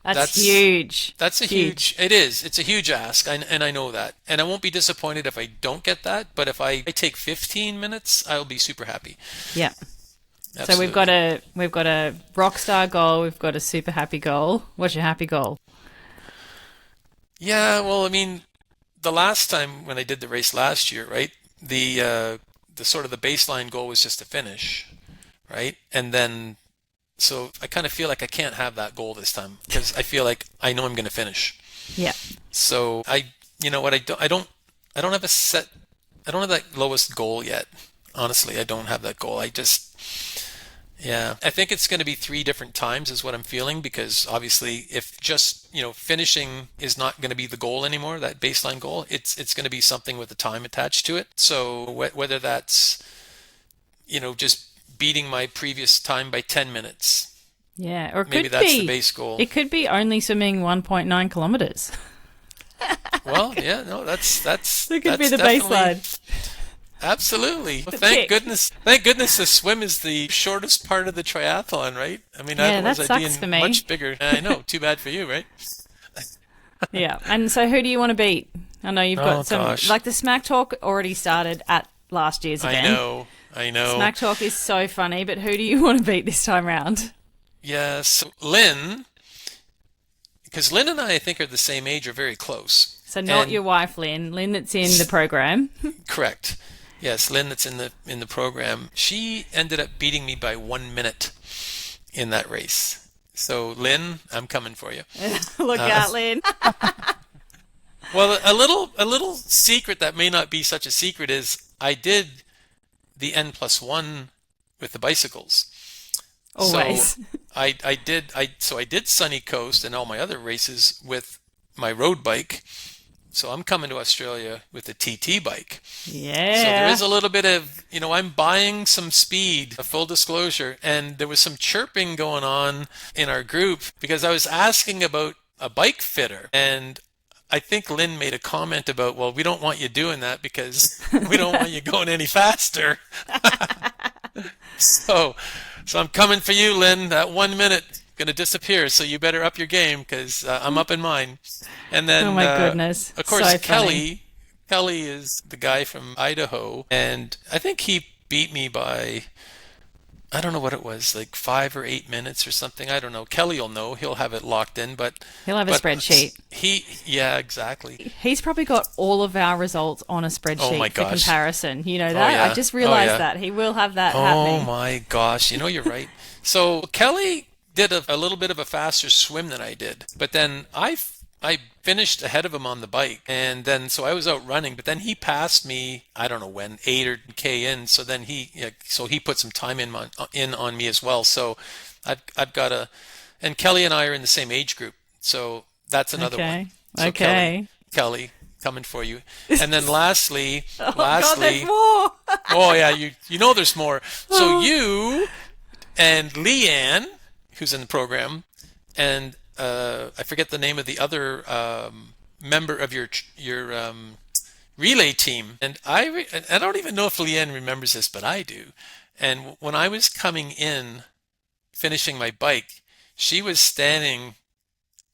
[SPEAKER 1] That's huge.
[SPEAKER 2] That's a huge, it is. It's a huge ask, and I know that. And I won't be disappointed if I don't get that, but if I take 15 minutes, I'll be super happy.
[SPEAKER 1] Yeah.
[SPEAKER 2] Absolutely.
[SPEAKER 1] So we've got a rock star goal, we've got a super happy goal. What's your happy goal?
[SPEAKER 2] Yeah, well, I mean, the last time when I did the race last year, right? The sort of the baseline goal was just to finish, right? And then so I kind of feel like I can't have that goal this time because I feel like I know I'm going to finish.
[SPEAKER 1] Yeah.
[SPEAKER 2] So you know what, I don't have I don't have that lowest goal yet. Honestly, I don't have that goal. Yeah, I think it's going to be 3 different times is what I'm feeling, because obviously if just, you know, finishing is not going to be the goal anymore, that baseline goal, it's going to be something with a time attached to it. So whether that's, you know, just beating my previous time by 10 minutes.
[SPEAKER 1] Yeah, or
[SPEAKER 2] maybe that's the base goal.
[SPEAKER 1] It could be only swimming 1.9 kilometers.
[SPEAKER 2] Well, yeah, no, that's
[SPEAKER 1] That could be the baseline.
[SPEAKER 2] Absolutely. Well, thank goodness the swim is the shortest part of the triathlon, right? I mean,
[SPEAKER 1] Yeah,
[SPEAKER 2] otherwise
[SPEAKER 1] that
[SPEAKER 2] I'd be
[SPEAKER 1] sucks
[SPEAKER 2] in
[SPEAKER 1] for me.
[SPEAKER 2] much bigger. I know, too bad for you, right?
[SPEAKER 1] Yeah. And so who do you want to beat? I know you've got
[SPEAKER 2] gosh.
[SPEAKER 1] like the Smack Talk already started at last year's event.
[SPEAKER 2] I know.
[SPEAKER 1] Smack Talk is so funny, but who do you want to beat this time round?
[SPEAKER 2] Yes, Lynn, because Lynn and I think, are the same age, or very close.
[SPEAKER 1] So not
[SPEAKER 2] And-
[SPEAKER 1] your wife, Lynn that's in the program.
[SPEAKER 2] Correct. Yes, Lynn that's in the program. She ended up beating me by 1 minute in that race. So Lynn, I'm coming for you.
[SPEAKER 1] Look out, Lynn.
[SPEAKER 2] Well, a little secret that may not be such a secret is I did the N+1 with the bicycles.
[SPEAKER 1] Always.
[SPEAKER 2] So I did Sunny Coast and all my other races with my road bike. So I'm coming to Australia with a TT bike.
[SPEAKER 1] Yeah.
[SPEAKER 2] So there is a little bit of, you know, I'm buying some speed, a full disclosure, and there was some chirping going on in our group because I was asking about a bike fitter, and I think Lynn made a comment about, well, we don't want you doing that because we don't want you going any faster. So I'm coming for you, Lynn. That 1 minute going to disappear, so you better up your game because I'm up in mine. And then,
[SPEAKER 1] oh my goodness,
[SPEAKER 2] of course,
[SPEAKER 1] so
[SPEAKER 2] Kelly is the guy from Idaho, and I think he beat me by, I don't know what it was, like 5 or 8 minutes or something. I don't know. Kelly will know. He'll have it locked in, but
[SPEAKER 1] he'll have a spreadsheet.
[SPEAKER 2] Yeah, exactly.
[SPEAKER 1] He's probably got all of our results on a spreadsheet for comparison. You know that?
[SPEAKER 2] Oh, yeah.
[SPEAKER 1] I just realized
[SPEAKER 2] yeah.
[SPEAKER 1] that. He will have that
[SPEAKER 2] Oh
[SPEAKER 1] happening.
[SPEAKER 2] my gosh, you know, you're right. So Kelly did a little bit of a faster swim than I did, but then I finished ahead of him on the bike, and then so I was out running, but then he passed me, I don't know when, 8 or K in, so then he put some time in on me as well. So I've got and Kelly and I are in the same age group, so that's another one. So
[SPEAKER 1] Okay.
[SPEAKER 2] Kelly coming for you. And then lastly,
[SPEAKER 1] God, there's more.
[SPEAKER 2] oh yeah, you know there's more. So you and Leanne, who's in the program, and I forget the name of the other member of your relay team. And I don't even know if Leanne remembers this, but I do. And when I was coming in, finishing my bike, she was standing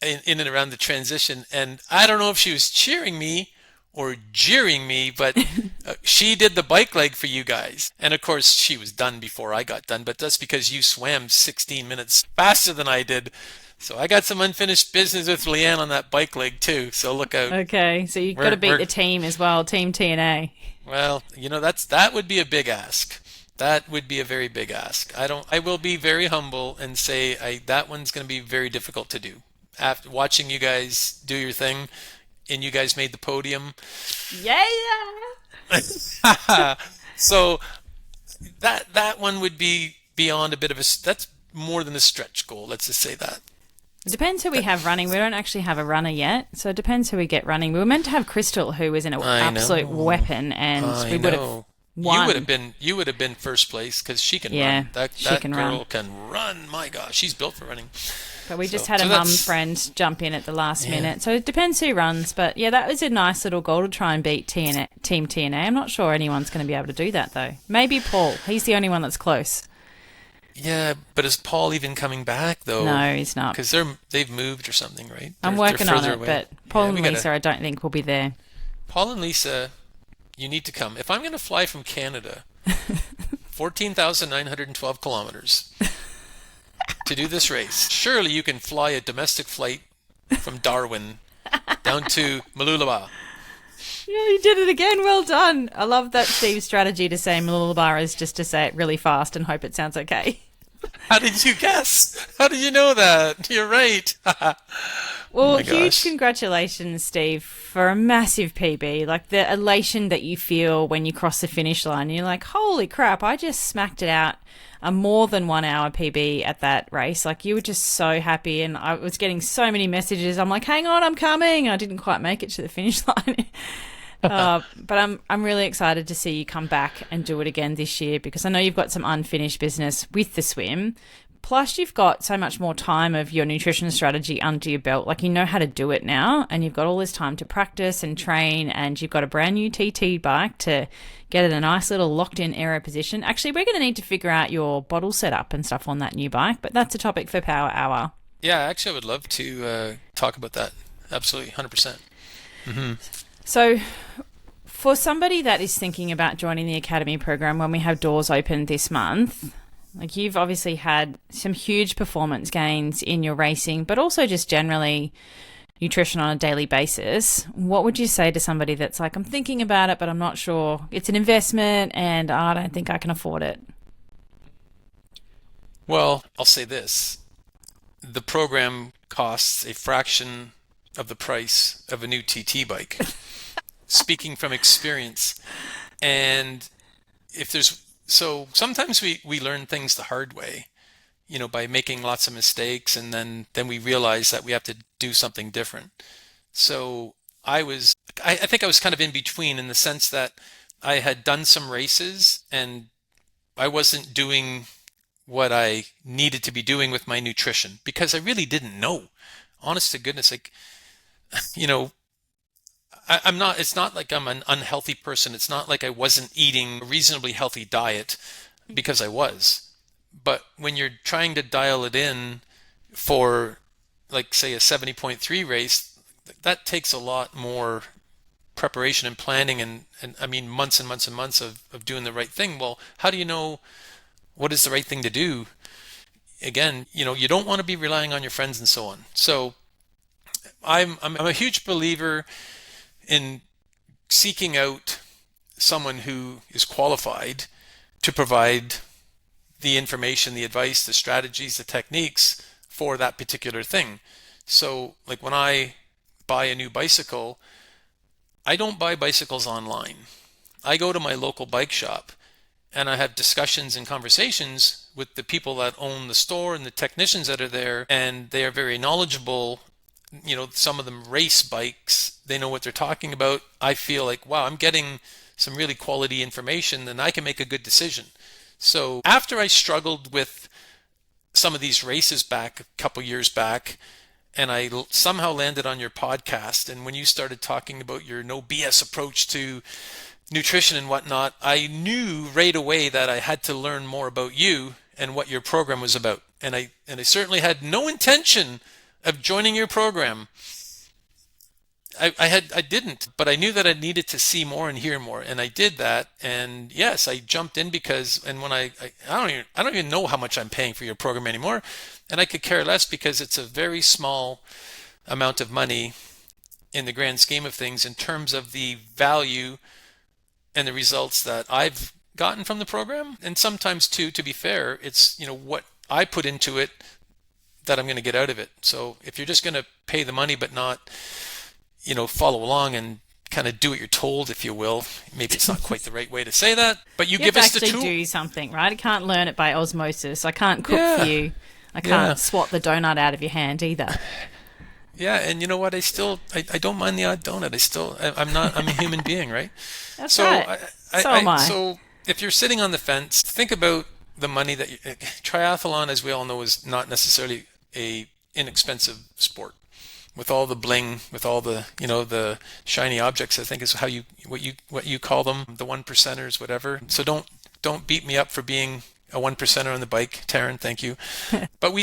[SPEAKER 2] in and around the transition, and I don't know if she was cheering me or jeering me, but she did the bike leg for you guys. And of course, she was done before I got done, but that's because you swam 16 minutes faster than I did. So I got some unfinished business with Leanne on that bike leg too, so look out.
[SPEAKER 1] Okay, so you've got to beat the team as well, Team TNA.
[SPEAKER 2] Well, you know, that would be a big ask. That would be a very big ask. I will be very humble and say that one's going to be very difficult to do. After watching you guys do your thing and you guys made the podium.
[SPEAKER 1] Yeah.
[SPEAKER 2] So that one would be beyond a bit of that's more than a stretch goal. Let's just say that.
[SPEAKER 1] It depends who we have running. We don't actually have a runner yet, so it depends who we get running. We were meant to have Crystal, who is an absolute weapon, and we would have won.
[SPEAKER 2] You would have been first place because she can
[SPEAKER 1] Yeah,
[SPEAKER 2] run. That girl can run. My gosh, she's built for running.
[SPEAKER 1] But we just had a mum friend jump in at the last minute, so it depends who runs. But yeah, that was a nice little goal to try and beat Team TNA. I'm not sure anyone's going to be able to do that though. Maybe Paul. He's the only one that's close.
[SPEAKER 2] Yeah, but is Paul even coming back though?
[SPEAKER 1] No, he's not.
[SPEAKER 2] Because they've moved or something, right?
[SPEAKER 1] I'm working on it, but Paul and Lisa, I don't think will be there.
[SPEAKER 2] Paul and Lisa, you need to come. If I'm going to fly from Canada, 14,912 kilometers to do this race, surely you can fly a domestic flight from Darwin down to Mooloolaba.
[SPEAKER 1] Yeah, you did it again. Well done. I love that Steve's strategy to say Mooloolaba is just to say it really fast and hope it sounds okay.
[SPEAKER 2] How did you guess? How did you know that? You're right.
[SPEAKER 1] Well, huge congratulations, Steve, for a massive PB. Like the elation that you feel when you cross the finish line. You're like, holy crap, I just smacked it out. A more than 1 hour PB at that race. Like you were just so happy, and I was getting so many messages. I'm like, hang on, I'm coming. I didn't quite make it to the finish line. But I'm really excited to see you come back and do it again this year, because I know you've got some unfinished business with the swim. Plus, you've got so much more time of your nutrition strategy under your belt. Like, you know how to do it now, and you've got all this time to practice and train, and you've got a brand new TT bike to get in a nice little locked-in aero position. Actually, we're going to need to figure out your bottle setup and stuff on that new bike, but that's a topic for Power Hour.
[SPEAKER 2] Yeah, actually, I would love to talk about that. Absolutely, 100%. Mm-hmm.
[SPEAKER 1] So, for somebody that is thinking about joining the Academy program when we have doors open this month, like you've obviously had some huge performance gains in your racing, but also just generally nutrition on a daily basis. What would you say to somebody that's like, I'm thinking about it, but I'm not sure. It's an investment and I don't think I can afford it.
[SPEAKER 2] Well, I'll say this. The program costs a fraction of the price of a new TT bike. Speaking from experience. And so sometimes we learn things the hard way, by making lots of mistakes, and then we realize that we have to do something different. So I think I was kind of in between, in the sense that I had done some races and I wasn't doing what I needed to be doing with my nutrition, because I really didn't know. Honest to goodness, like, I'm not, it's not like I'm an unhealthy person. It's not like I wasn't eating a reasonably healthy diet, because I was. But when you're trying to dial it in for, like, say, a 70.3 race, that takes a lot more preparation and planning, and I mean, months and months and months of doing the right thing. Well, how do you know what is the right thing to do? Again, you don't want to be relying on your friends and so on. So I'm a huge believer in seeking out someone who is qualified to provide the information, the advice, the strategies, the techniques for that particular thing. So, like, when I buy a new bicycle, I don't buy bicycles online. I go to my local bike shop and I have discussions and conversations with the people that own the store and the technicians that are there, and they are very knowledgeable. Some of them race bikes. They know what they're talking about. I feel like, wow, I'm getting some really quality information, and I can make a good decision. So after I struggled with some of these races back a couple years back, and I somehow landed on your podcast, and when you started talking about your no BS approach to nutrition and whatnot, I knew right away that I had to learn more about you and what your program was about. And I certainly had no intention of joining your program. I didn't, but I knew that I needed to see more and hear more, and I did that. And yes, I jumped in because, and when I don't even know how much I'm paying for your program anymore, and I could care less, because it's a very small amount of money in the grand scheme of things in terms of the value and the results that I've gotten from the program. And sometimes too, to be fair, it's, what I put into it that I'm going to get out of it. So if you're just going to pay the money but not, follow along and kind of do what you're told, if you will. Maybe it's not quite the right way to say that, but you give us the tool.
[SPEAKER 1] You have to actually do something, right? I can't learn it by osmosis. I can't cook for you. I can't swat the donut out of your hand either.
[SPEAKER 2] Yeah, and you know what? I don't mind the odd donut. I'm a human being, right?
[SPEAKER 1] That's right. So am I.
[SPEAKER 2] So if you're sitting on the fence, think about the money that triathlon, as we all know, is not necessarily a inexpensive sport. With all the bling, with all the the shiny objects, I think is what you call them, the one percenters, whatever. So don't beat me up for being a one percenter on the bike, Taryn. Thank you. But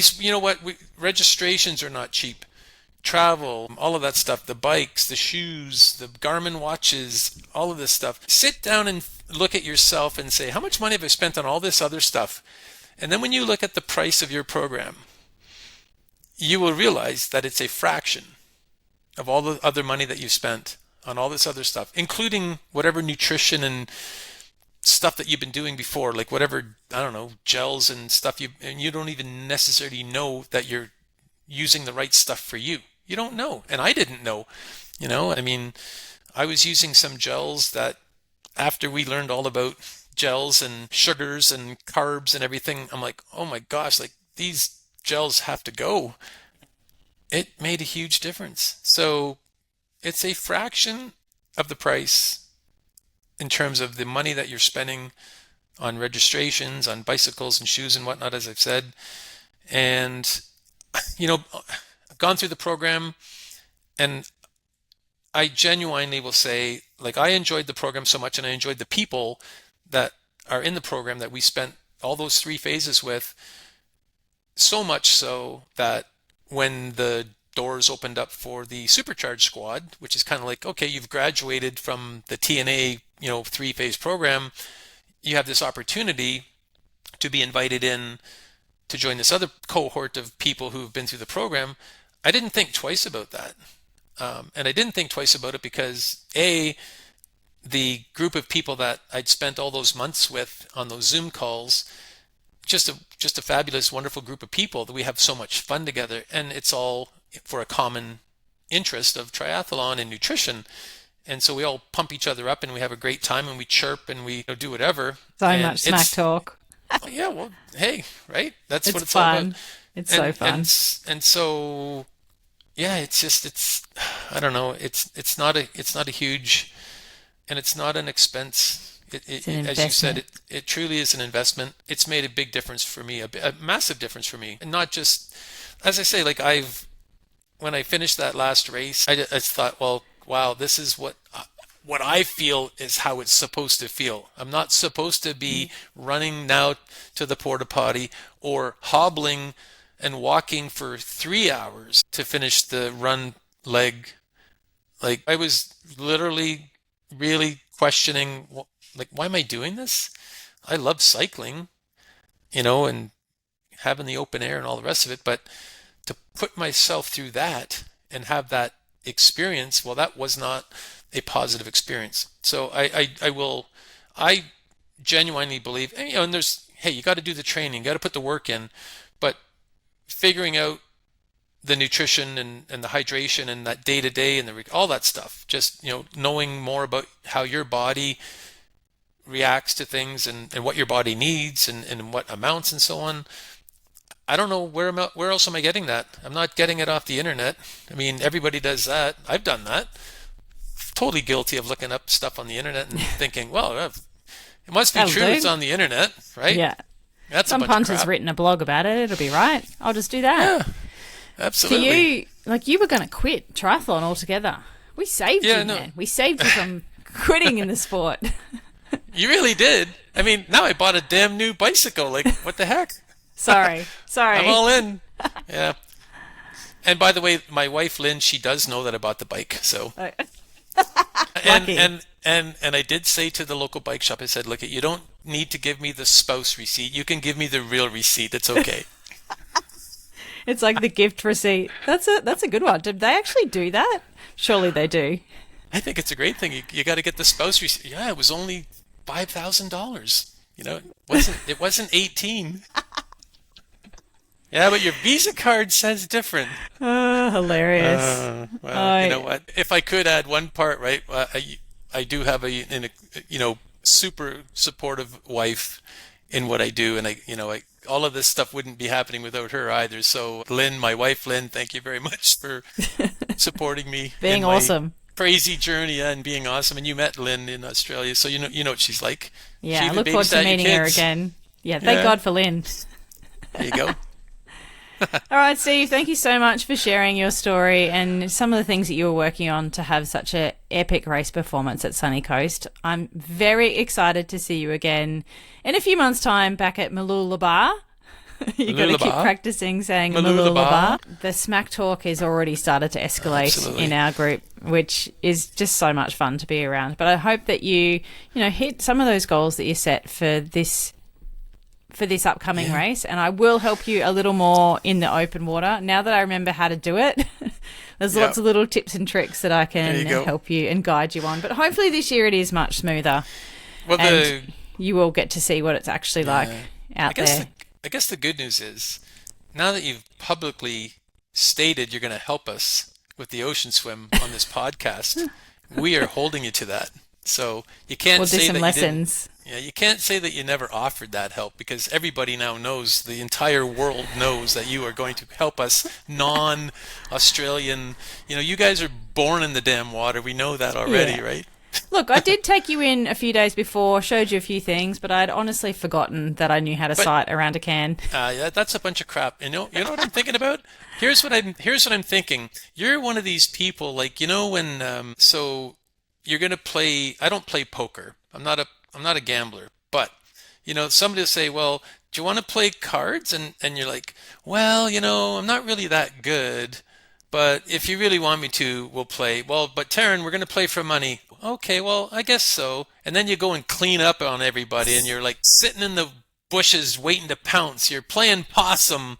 [SPEAKER 2] registrations are not cheap. Travel, all of that stuff, the bikes, the shoes, the Garmin watches, all of this stuff. Sit down and look at yourself and say, how much money have I spent on all this other stuff? And then when you look at the price of your program, you will realize that it's a fraction of all the other money that you spent on all this other stuff, including whatever nutrition and stuff that you've been doing before, like whatever, I don't know, gels and stuff, and you don't even necessarily know that you're using the right stuff for you. You don't know. And I didn't know, I was using some gels that after we learned all about gels and sugars and carbs and everything, I'm like, oh my gosh, like these gels have to go. It made a huge difference. So it's a fraction of the price in terms of the money that you're spending on registrations, on bicycles and shoes and whatnot, as I've said. And, I've gone through the program, and I genuinely will say, like, I enjoyed the program so much, and I enjoyed the people that are in the program that we spent all those 3 phases with, so much so that when the doors opened up for the Supercharged Squad, which is kind of like, okay, you've graduated from the TNA, 3-phase program, you have this opportunity to be invited in to join this other cohort of people who've been through the program. I didn't think twice about that. And I didn't think twice about it because the group of people that I'd spent all those months with on those Zoom calls, just a fabulous, wonderful group of people that we have so much fun together, and it's all for a common interest of triathlon and nutrition. And so we all pump each other up and we have a great time and we chirp and we do whatever.
[SPEAKER 1] So much smack talk.
[SPEAKER 2] Yeah, well, hey, right? That's what it's
[SPEAKER 1] fun.
[SPEAKER 2] all about.
[SPEAKER 1] It's so fun.
[SPEAKER 2] And so, yeah, it's I don't know. It's not a huge, and it's not an expense.
[SPEAKER 1] It's an
[SPEAKER 2] as you said,
[SPEAKER 1] investment.
[SPEAKER 2] it truly is an investment. It's made a big difference for me, a massive difference for me. And not just, as I say, like when I finished that last race, I just thought, well, wow, this is what I feel is how it's supposed to feel. I'm not supposed to be running now to the porta potty or hobbling and walking for 3 hours to finish the run leg. Like, I was literally really questioning, like, why am I doing this? I love cycling, and having the open air and all the rest of it, but to put myself through that and have that experience, well, that was not a positive experience. So I genuinely believe, and you got to do the training, you got to put the work in, but figuring out the nutrition and the hydration and that day to day and all that stuff, just, knowing more about how your body reacts to things and what your body needs and what amounts and so on. I don't know where else am I getting that? I'm not getting it off the internet. I mean, everybody does that. I've done that. Totally guilty of looking up stuff on the internet and thinking, well, it must be
[SPEAKER 1] That'll
[SPEAKER 2] true.
[SPEAKER 1] do.
[SPEAKER 2] It's on the internet, right?
[SPEAKER 1] Yeah.
[SPEAKER 2] That's
[SPEAKER 1] Some
[SPEAKER 2] a bunch of
[SPEAKER 1] punter's
[SPEAKER 2] crap.
[SPEAKER 1] written a blog about it. It'll be right. I'll just do that.
[SPEAKER 2] Yeah,
[SPEAKER 1] For
[SPEAKER 2] absolutely.
[SPEAKER 1] you were going to quit triathlon altogether. We saved you,
[SPEAKER 2] No.
[SPEAKER 1] man. We saved you from quitting in the sport.
[SPEAKER 2] You really did. I mean, now I bought a damn new bicycle. Like, what the heck?
[SPEAKER 1] Sorry.
[SPEAKER 2] I'm all in. Yeah. And by the way, my wife Lynn, she does know that I bought the bike. So,
[SPEAKER 1] Lucky.
[SPEAKER 2] and I did say to the local bike shop, I said, look, you don't need to give me the spouse receipt. You can give me the real receipt. It's okay.
[SPEAKER 1] It's like the gift receipt. That's a good one. Did they actually do that? Surely they do.
[SPEAKER 2] I think it's a great thing. You got to get the spouse receipt. Yeah, it was only $5,000. It wasn't 18. Yeah, but your Visa card says different.
[SPEAKER 1] Oh, hilarious.
[SPEAKER 2] Well, you know what? If I could add one part, right? I do have super supportive wife in what I do, and all of this stuff wouldn't be happening without her either. So, Lynn, my wife, Lynn, thank you very much for supporting me
[SPEAKER 1] Being
[SPEAKER 2] in my
[SPEAKER 1] awesome.
[SPEAKER 2] crazy journey, and being awesome. And you met Lynn in Australia, so you know what she's like.
[SPEAKER 1] Yeah,
[SPEAKER 2] She
[SPEAKER 1] I
[SPEAKER 2] even
[SPEAKER 1] look forward to
[SPEAKER 2] babysat your
[SPEAKER 1] meeting her
[SPEAKER 2] kids.
[SPEAKER 1] again. Yeah, thank
[SPEAKER 2] Yeah,
[SPEAKER 1] God for Lynn.
[SPEAKER 2] there you go.
[SPEAKER 1] All right, Steve, thank you so much for sharing your story and some of the things that you were working on to have such an epic race performance at Sunny Coast. I'm very excited to see you again in a few months' time back at Mooloolaba. You got to keep
[SPEAKER 2] Mooloolaba.
[SPEAKER 1] practicing saying
[SPEAKER 2] Mooloolaba.
[SPEAKER 1] Mooloolaba. The smack talk has already started to escalate
[SPEAKER 2] Absolutely.
[SPEAKER 1] in our group, which is just so much fun to be around. But I hope that you hit some of those goals that you set for this upcoming
[SPEAKER 2] Yeah.
[SPEAKER 1] race, and I will help you a little more in the open water now that I remember how to do it. There's
[SPEAKER 2] Yeah.
[SPEAKER 1] lots of little tips and tricks that I
[SPEAKER 2] There you
[SPEAKER 1] can
[SPEAKER 2] go.
[SPEAKER 1] help you and guide you on, but hopefully this year it is much smoother
[SPEAKER 2] Well,
[SPEAKER 1] and you will get to see what it's actually like
[SPEAKER 2] I
[SPEAKER 1] out
[SPEAKER 2] guess
[SPEAKER 1] there.
[SPEAKER 2] I guess the good news is now that you've publicly stated you're going to help us with the ocean swim on this podcast, we are holding you to that. So you can't
[SPEAKER 1] We'll do
[SPEAKER 2] say
[SPEAKER 1] some
[SPEAKER 2] that you didn't.
[SPEAKER 1] lessons.
[SPEAKER 2] Yeah, you can't say that you never offered that help because everybody now knows, the entire world knows that you are going to help us non-Australian. You guys are born in the damn water. We know that already,
[SPEAKER 1] Yeah.
[SPEAKER 2] right?
[SPEAKER 1] Look, I did take you in a few days before, showed you a few things, but I'd honestly forgotten that I knew how to
[SPEAKER 2] But
[SPEAKER 1] sight around a can.
[SPEAKER 2] Yeah, that's a bunch of crap. You know what I'm thinking about? Here's what I'm thinking. You're one of these people, like, when so you're gonna play. I don't play poker. I'm not a gambler. But somebody will say, "Well, do you want to play cards?" And you're like, "Well, I'm not really that good. But if you really want me to, we'll play. Well, but Taryn, we're going to play for money. Okay, well, I guess so." And then you go and clean up on everybody, and you're like sitting in the bushes waiting to pounce. You're playing possum.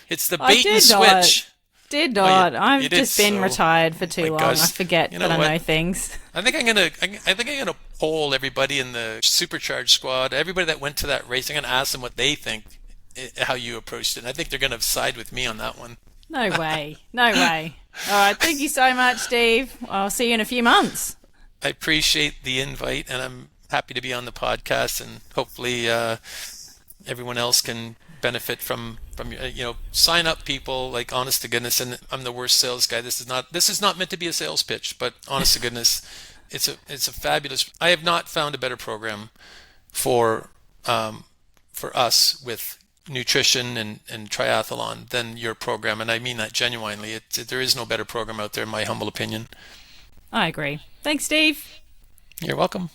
[SPEAKER 2] It's the
[SPEAKER 1] I
[SPEAKER 2] bait and
[SPEAKER 1] did not.
[SPEAKER 2] switch.
[SPEAKER 1] Did
[SPEAKER 2] Oh,
[SPEAKER 1] not.
[SPEAKER 2] you
[SPEAKER 1] I've
[SPEAKER 2] did
[SPEAKER 1] just been
[SPEAKER 2] so.
[SPEAKER 1] retired for too
[SPEAKER 2] My
[SPEAKER 1] long.
[SPEAKER 2] gosh.
[SPEAKER 1] I forget
[SPEAKER 2] You
[SPEAKER 1] that
[SPEAKER 2] know
[SPEAKER 1] I
[SPEAKER 2] what?
[SPEAKER 1] know things.
[SPEAKER 2] I think I'm gonna poll everybody in the Supercharged Squad, everybody that went to that race. I'm gonna ask them what they think, how you approached it. And I think they're gonna side with me on that one.
[SPEAKER 1] No way. No way. All right. Thank you so much, Steve. I'll see you in a few months.
[SPEAKER 2] I appreciate the invite, and I'm happy to be on the podcast, and hopefully everyone else can benefit from sign up, people, like, honest to goodness. And I'm the worst sales guy. This is not meant to be a sales pitch, but honest to goodness, it's a fabulous. I have not found a better program for for us with nutrition and triathlon than your program, and I mean that genuinely. There is no better program out there, in my humble opinion.
[SPEAKER 1] I agree. Thanks, Steve.
[SPEAKER 2] You're welcome.